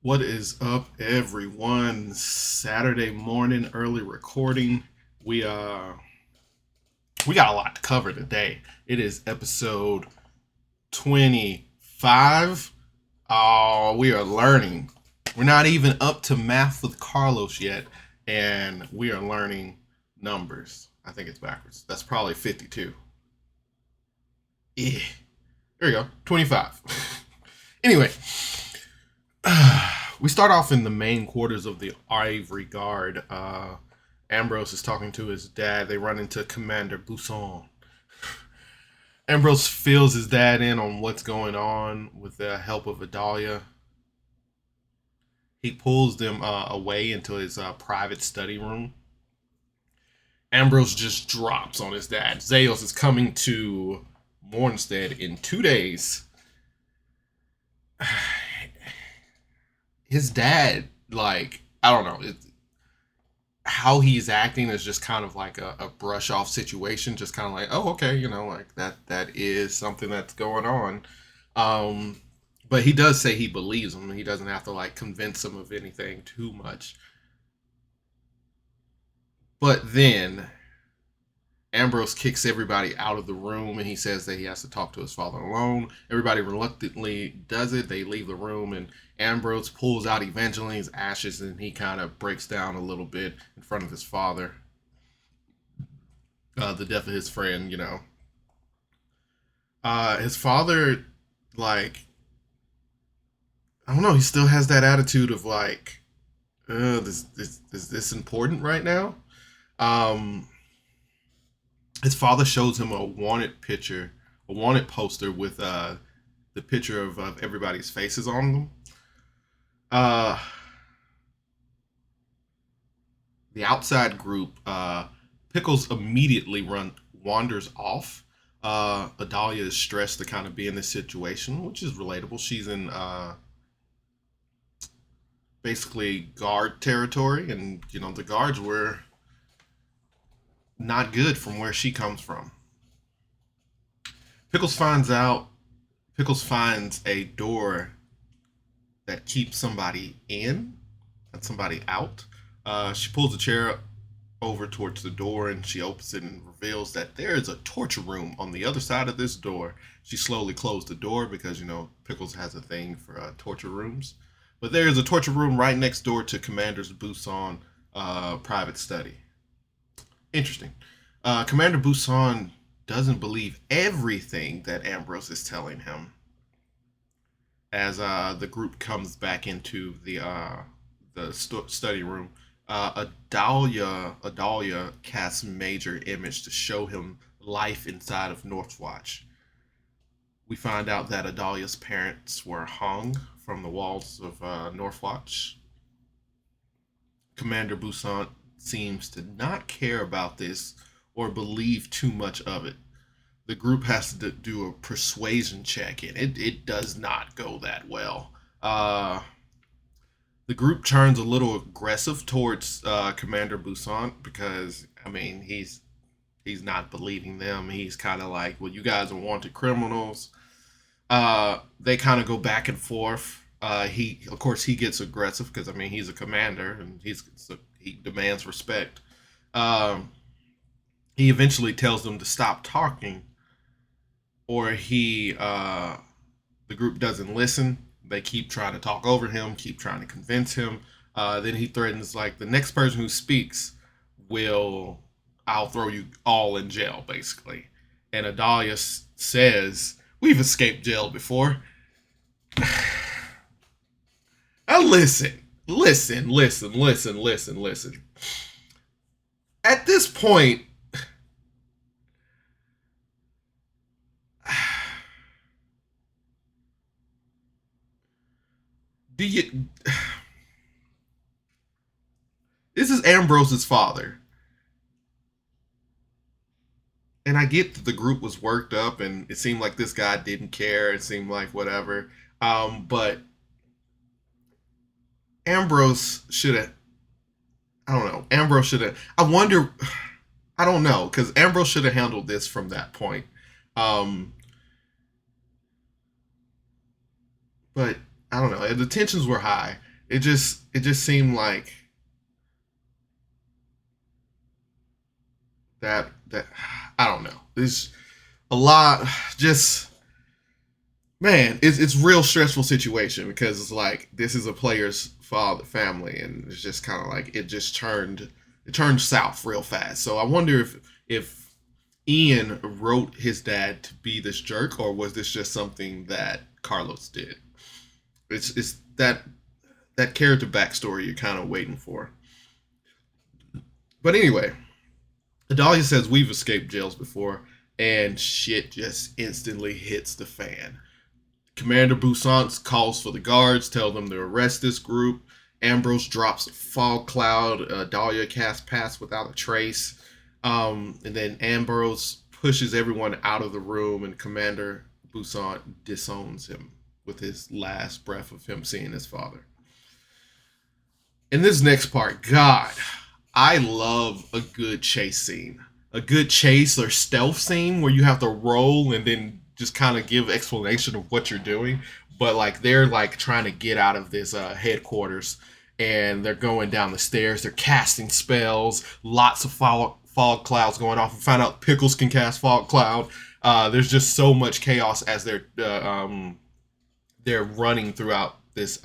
What is up, everyone? Saturday morning, early recording. We uh we got a lot to cover today. It is episode 25. Oh, we are learning. We're not even up to math with Carlos yet, and we are learning numbers. I think it's backwards. That's probably 52. Yeah. There you go. 25. Anyway, we start off in the main quarters of the Ivory Guard. Ambrose is talking to his dad. They run into Commander Boussant. Ambrose fills his dad in on what's going on with the help of Adalia. He pulls them away into his private study room. Ambrose just drops on his dad. Zales is coming to Mornstead in 2 days. His dad, like, I don't know, how he's acting is just kind of like a brush off situation, just kind of like, oh, okay, like that is something that's going on. But he does say he believes him. He doesn't have to like convince him of anything too much. But then Ambrose kicks everybody out of the room and he says that he has to talk to his father alone. Everybody reluctantly does it. They leave the room and Ambrose pulls out Evangeline's ashes and he kind of breaks down a little bit in front of his father. The death of his friend, His father, like, I don't know, he still has that attitude of like, is this important right now? His father shows him a wanted poster with the picture of everybody's faces on them. The outside group, Pickles immediately wanders off. Adalia is stressed to kind of be in this situation, which is relatable. She's in basically guard territory, and the guards were not good from where she comes from. Pickles finds a door that keeps somebody in and somebody out. She pulls a chair over towards the door and she opens it and reveals that there is a torture room on the other side of this door. She slowly closed the door because, Pickles has a thing for torture rooms. But there is a torture room right next door to Commander Boussant private study. Interesting. Commander Boussant doesn't believe everything that Ambrose is telling him. As the group comes back into the study room, Adalia casts Major Image to show him life inside of Northwatch. We find out that Adalia's parents were hung from the walls of Northwatch. Commander Boussant seems to not care about this or believe too much of it. The group has to do a persuasion check, and it does not go that well. The group turns a little aggressive towards Commander Boussant because, he's not believing them. He's kind of like, well, you guys are wanted criminals. They kind of go back and forth. Of course, he gets aggressive because, he's a commander and he demands respect. He eventually tells them to stop talking, or the group doesn't listen. They keep trying to talk over him, keep trying to convince him. Then he threatens, like, the next person who speaks I'll throw you all in jail, basically. And Adalia says, we've escaped jail before. Now listen. At this point, this is Ambrose's father. And I get that the group was worked up and it seemed like this guy didn't care. It seemed like whatever. But Ambrose should have, I don't know. Ambrose should have, I wonder, I don't know, because Ambrose should have handled this from that point. But I don't know. The tensions were high. it just seemed like that I don't know. There's a lot. Just man, it's real stressful situation because it's like this is a player's father family, and it's just kind of like it turned south real fast. So I wonder if Ian wrote his dad to be this jerk, or was this just something that Carlos did? It's that character backstory you're kind of waiting for. But anyway, Adalia says we've escaped jails before, and shit just instantly hits the fan. Commander Boussant calls for the guards, tell them to arrest this group. Ambrose drops a fog cloud. Dahlia casts Pass Without a Trace. And then Ambrose pushes everyone out of the room, and Commander Boussant disowns him with his last breath of him seeing his father. In this next part, God, I love a good chase scene. A good chase or stealth scene where you have to roll and then just kind of give explanation of what you're doing. But like they're like trying to get out of this headquarters, and they're going down the stairs. They're casting spells. Lots of fog clouds going off. We find out Pickles can cast fog cloud. There's just so much chaos as they're running throughout this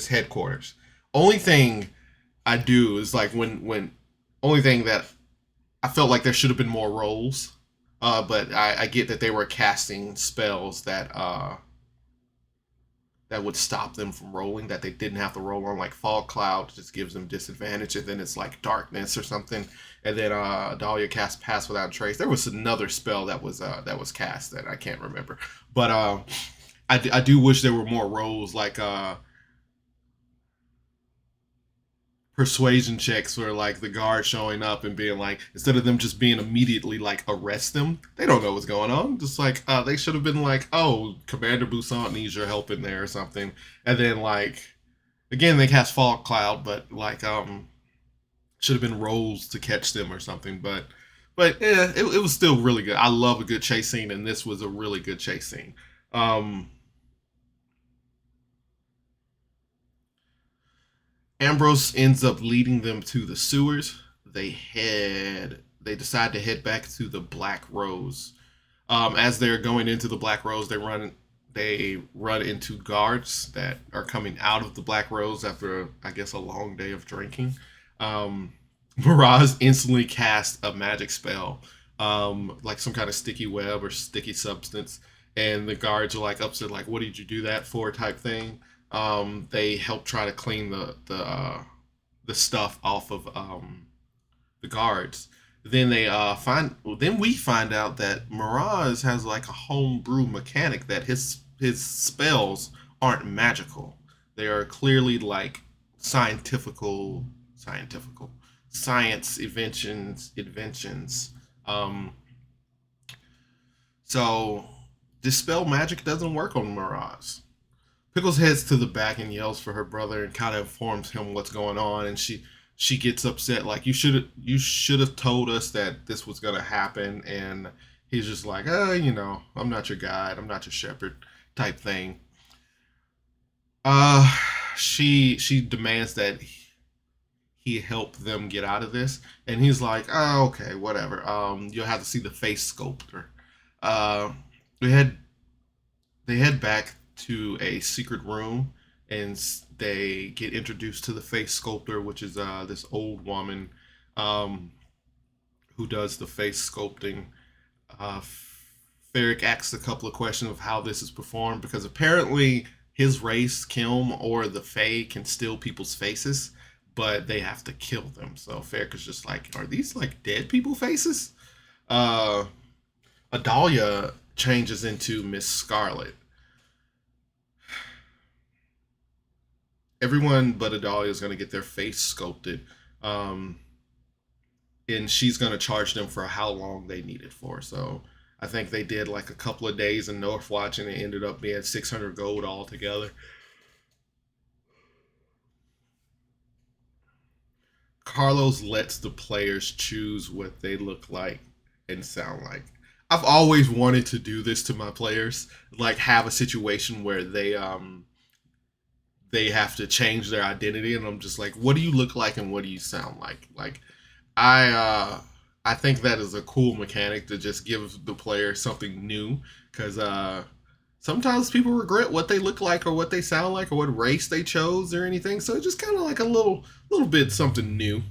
headquarters. Only thing I do is like when only thing that I felt like there should have been more rolls. But I get that they were casting spells that would stop them from rolling, that they didn't have to roll on, like fog cloud just gives them disadvantage, and then it's like darkness or something. And then Dahlia cast Pass Without Trace. There was another spell that was cast that I can't remember, but I do wish there were more rolls, like persuasion checks for like the guard showing up and being like, instead of them just being immediately like arrest them, they don't know what's going on, just like they should have been like, oh, Commander Boussant needs your help in there or something. And then like again they cast fog cloud, but like should have been rolls to catch them or something. But yeah, it was still really good. I love a good chase scene, and this was a really good chase scene. um Ambrose ends up leading them to the sewers. They decide to head back to the Black Rose. As they're going into the Black Rose, they run into guards that are coming out of the Black Rose after, I guess, a long day of drinking. Mirage instantly casts a magic spell, like some kind of sticky web or sticky substance, and the guards are like upset, like, "What did you do that for?" type thing. They help try to clean the stuff off of the guards. Then we find out that Mirage has like a homebrew mechanic, that his spells aren't magical. They are clearly like scientifical science inventions. Um, so dispel magic doesn't work on Mirage. Pickles heads to the back and yells for her brother and kind of informs him what's going on, and she gets upset, like, you should have told us that this was gonna happen. And he's just like, I'm not your guide, I'm not your shepherd, type thing. Uh, she demands that he help them get out of this, and he's like, oh, okay, whatever. You'll have to see the face sculptor. Uh, we head they head back to a secret room, and they get introduced to the face sculptor, which is this old woman um, who does the face sculpting. Uh, Ferric asks a couple of questions of how this is performed, because apparently his race, Kilm or the Fae, can steal people's faces, but they have to kill them. So Ferric is just like, are these like dead people faces? Uh, Adalia changes into Miss Scarlet. Everyone but Adalia is going to get their face sculpted. Um, and she's going to charge them for how long they need it for. So I think they did like a couple of days in Northwatch, and it ended up being 600 gold altogether. Carlos lets the players choose what they look like and sound like. I've always wanted to do this to my players, like have a situation where they have to change their identity, and I'm just like, what do you look like and what do you sound like? Like I I think that is a cool mechanic to just give the player something new because sometimes people regret what they look like or what they sound like or what race they chose or anything. So it's just kind of like a little bit something new.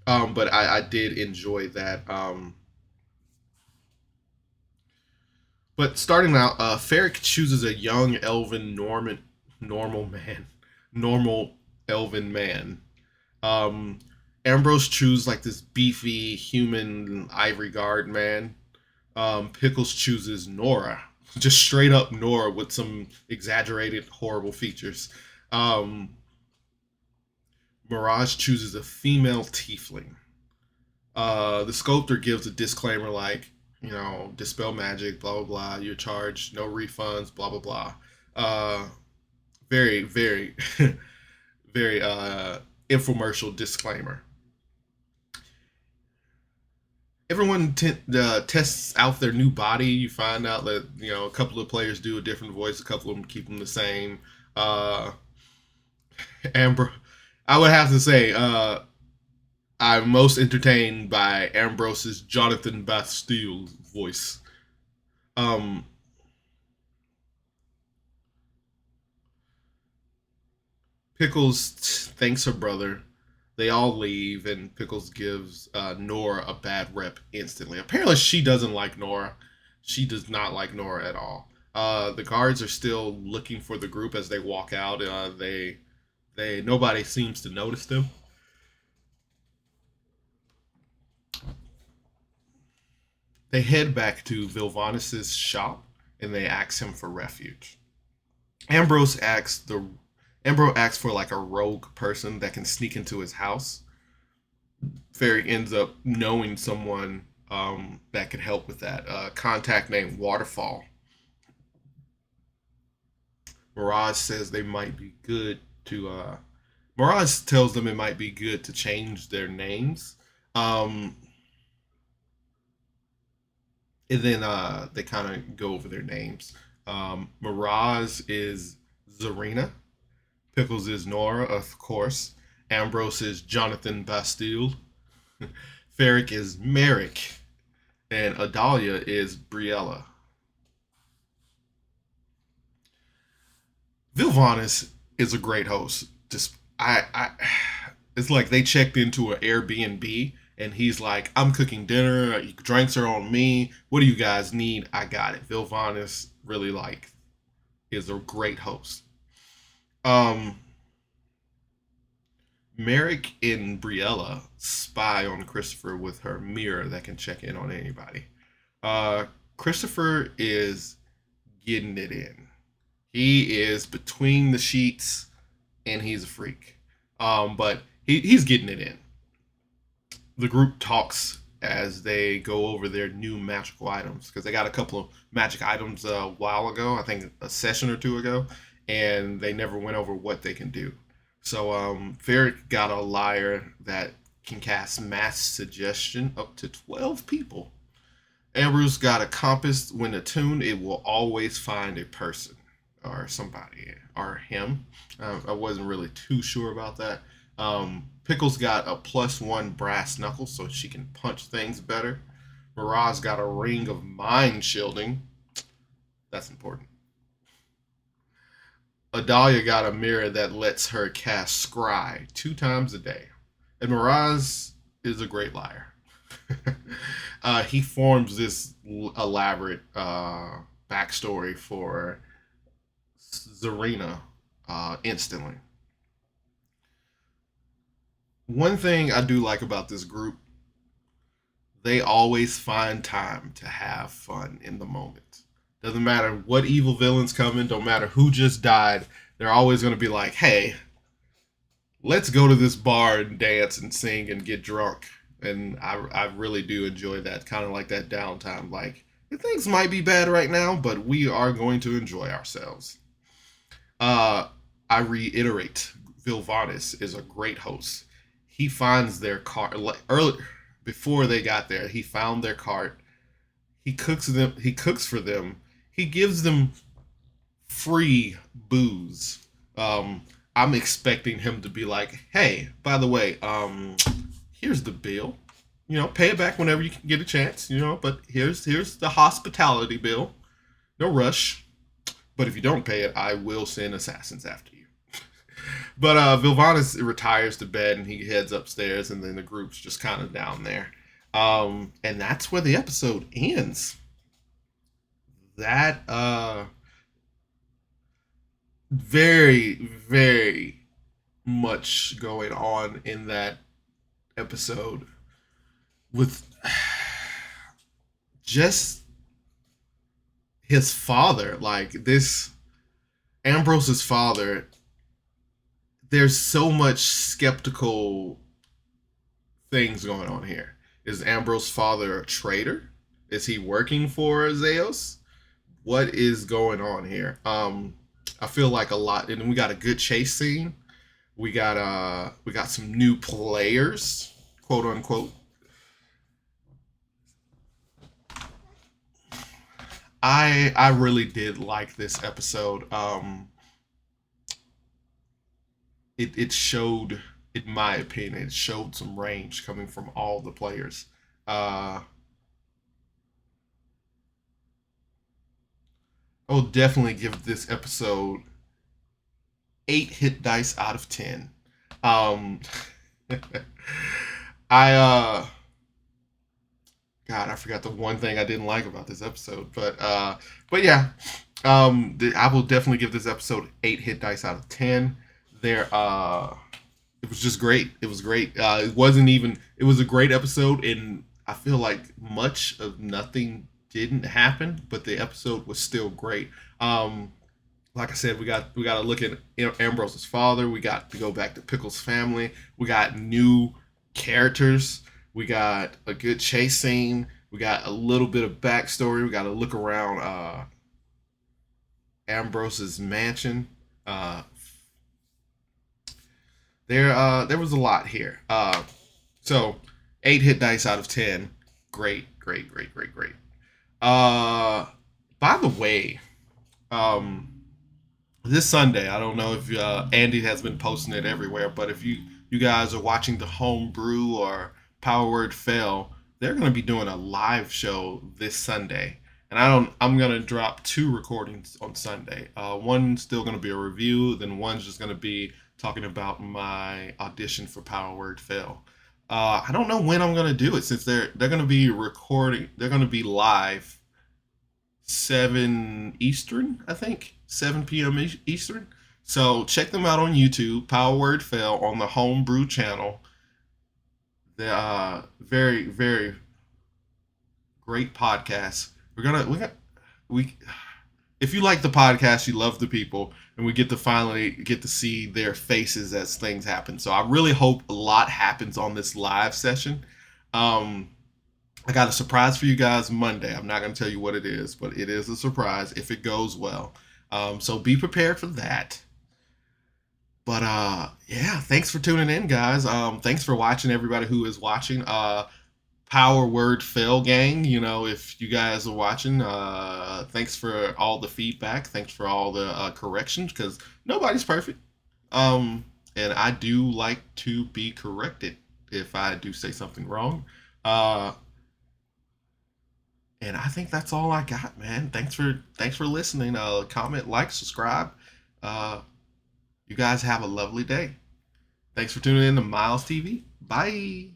But I did enjoy that. But starting out, Ferric chooses a young elven normal man, normal elven man. Um, Ambrose chooses like this beefy human ivory guard man. Pickles chooses Nora, just straight up Nora with some exaggerated horrible features. Um, Mirage chooses a female tiefling. The sculptor gives a disclaimer like, dispel magic, blah blah blah. You're charged, no refunds, blah blah blah. Uh, very very very infomercial disclaimer. Everyone tests out their new body. You find out that a couple of players do a different voice, a couple of them keep them the same. Uh, Amber, I would have to say, I'm most entertained by Ambrose's Jonathan Bastille voice. Um, Pickles thanks her brother. They all leave, and Pickles gives Nora a bad rep instantly. Apparently, she doesn't like Nora. She does not like Nora at all. The guards are still looking for the group as they walk out. They nobody seems to notice them. They head back to Vilvanis's shop and they ask him for refuge. Ambrose asks the Ambrose asks for like a rogue person that can sneak into his house. Ferry ends up knowing someone that could help with that. Contact named Waterfall. Mirage says they might be good to. Mirage tells them it might be good to change their names. Um, and then they kind of go over their names. Mirage is Zarina. Pickles is Nora, of course. Ambrose is Jonathan Bastille. Ferric is Merrick. And Adalia is Briella. Vilvanis is a great host. Just it's like they checked into an Airbnb and he's like, I'm cooking dinner, drinks are on me. What do you guys need? I got it. Vilvanis really like is a great host. Um Merrick and Briella spy on Christopher with her mirror that can check in on anybody. Uh Christopher is getting it in. He is between the sheets and he's a freak. But he's getting it in. The group talks as they go over their new magical items because they got a couple of magic items a while ago, I think a session or two ago, and they never went over what they can do. So Ferric got a lyre that can cast mass suggestion up to 12 people. Ambrose got a compass. When attuned, it will always find a person or somebody or him. I wasn't really too sure about that. Pickles got a +1 brass knuckle so she can punch things better. Mirage got a ring of mind shielding. That's important. Adalia got a mirror that lets her cast Scry 2 times a day. And Mirage is a great liar. He forms this elaborate backstory for Zarina instantly. One thing I do like about this group, they always find time to have fun in the moment. Doesn't matter what evil villains come in, don't matter who just died, they're always going to be like, hey, let's go to this bar and dance and sing and get drunk. And I really do enjoy that, kind of like that downtime. Like, things might be bad right now, but we are going to enjoy ourselves. Uh, I reiterate, Vilvanis is a great host. He finds their cart like, early before they got there. He found their cart. He cooks them. He cooks for them. He gives them free booze. Um, I'm expecting him to be like, hey, by the way, here's the bill. Pay it back whenever you can get a chance. But here's the hospitality bill. No rush. But if you don't pay it, I will send assassins after you. But Vilvanus retires to bed and he heads upstairs, and then the group's just kind of down there. And that's where the episode ends. That very, very much going on in that episode with just his father. Like this, Ambrose's father, there's so much skeptical things going on here. Is Ambrose's father a traitor? Is he working for Zeus? What is going on here? I feel like a lot, and we got a good chase scene. We got some new players, quote unquote. I really did like this episode. It showed, in my opinion, it showed some range coming from all the players. Uh, I'll definitely give this episode 8 hit dice out of 10. Um, I God, I forgot the one thing I didn't like about this episode, but yeah, I will definitely give this episode 8 hit dice out of 10. There, it was just great. It was great. It wasn't even. It was a great episode, and I feel like much of nothing didn't happen, but the episode was still great. Like I said, we got to look at Ambrose's father. We got to go back to Pickle's family. We got new characters. We got a good chase scene. We got a little bit of backstory. We got to look around Ambrose's mansion. Uh, there was a lot here. So 8 hit dice out of 10. Great, great, great, great, great. Uh, by the way, um, this Sunday, I don't know if Andy has been posting it everywhere, but if you guys are watching the Homebrew or Power Word Fail, they're going to be doing a live show this Sunday, and I'm going to drop 2 recordings on Sunday. One's still going to be a review, then one's just going to be talking about my audition for Power Word Fail. I don't know when I'm going to do it since they're going to be recording. They're going to be live 7 Eastern, I think. 7 p.m. Eastern. So check them out on YouTube. Power Word Fail on the Homebrew channel. The very, very great podcast. We if you like the podcast, you love the people, and we get to finally get to see their faces as things happen. So I really hope a lot happens on this live session. Um, I got a surprise for you guys Monday. I'm not going to tell you what it is, but it is a surprise if it goes well. So be prepared for that. But yeah, thanks for tuning in, guys. Thanks for watching, everybody who is watching. Power Word Fail Gang, if you guys are watching, thanks for all the feedback. Thanks for all the corrections, because nobody's perfect. And I do like to be corrected if I do say something wrong. And I think that's all I got, man. Thanks for listening. Comment, like, subscribe. Uh, you guys have a lovely day. Thanks for tuning in to Miles TV. Bye.